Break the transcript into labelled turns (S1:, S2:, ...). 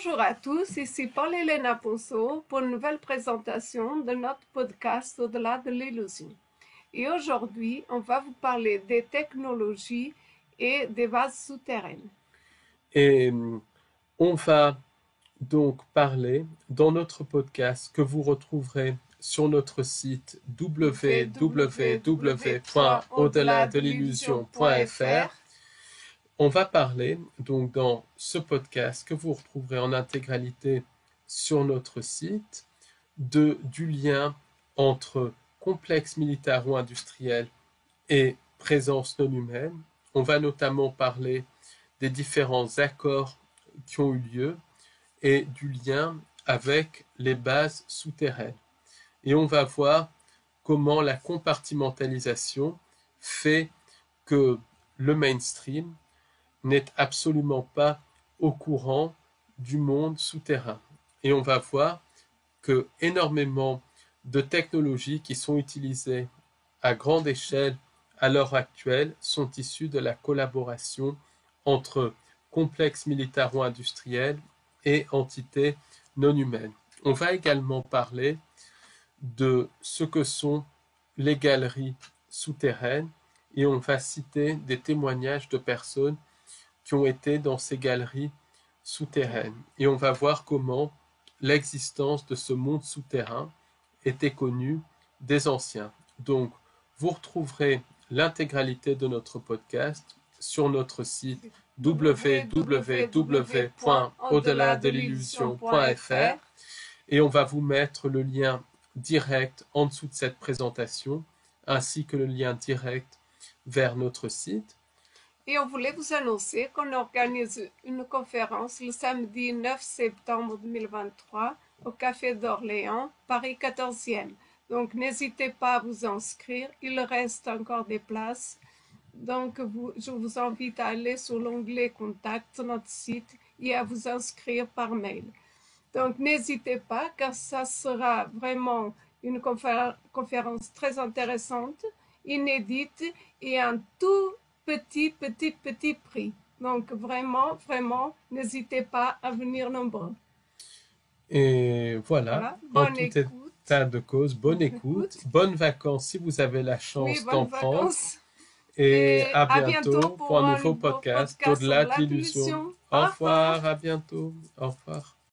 S1: Bonjour à tous, ici Paul-Elena Ponceau pour une nouvelle présentation de notre podcast Au-delà de l'illusion. Et aujourd'hui, on va vous parler des technologies et des vases souterraines.
S2: Et on va donc parler dans notre podcast que vous retrouverez sur notre site www.au-delà-de-l'illusion.fr. On va parler donc dans ce podcast que vous retrouverez en intégralité sur notre site du lien entre complexe militaro-industriel et présence non humaine. On va notamment parler des différents accords qui ont eu lieu et du lien avec les bases souterraines. Et on va voir comment la compartimentalisation fait que le mainstream n'est absolument pas au courant du monde souterrain. Et on va voir que énormément de technologies qui sont utilisées à grande échelle à l'heure actuelle sont issues de la collaboration entre complexes militaro-industriels et entités non humaines. On va également parler de ce que sont les galeries souterraines et on va citer des témoignages de personnes qui ont été dans ces galeries souterraines. Et on va voir comment l'existence de ce monde souterrain était connue des anciens. Donc, vous retrouverez l'intégralité de notre podcast sur notre site www.au-delà-de-l'illusion.fr et on va vous mettre le lien direct en dessous de cette présentation ainsi que le lien direct vers notre site.
S1: Et on voulait vous annoncer qu'on organise une conférence le samedi 9 septembre 2023 au Café d'Orléans, Paris 14e. Donc n'hésitez pas à vous inscrire, il reste encore des places. Donc je vous invite à aller sur l'onglet Contact sur notre site et à vous inscrire par mail. Donc n'hésitez pas car ça sera vraiment une conférence très intéressante, inédite et un tout petit prix. Donc vraiment, n'hésitez pas à venir nombreux.
S2: Et voilà, en tout état de cause, bonne écoute, bonnes vacances si vous avez la chance d'en prendre. Et à bientôt pour un nouveau podcast Au-delà de l'illusion. Au revoir, à bientôt. Au revoir.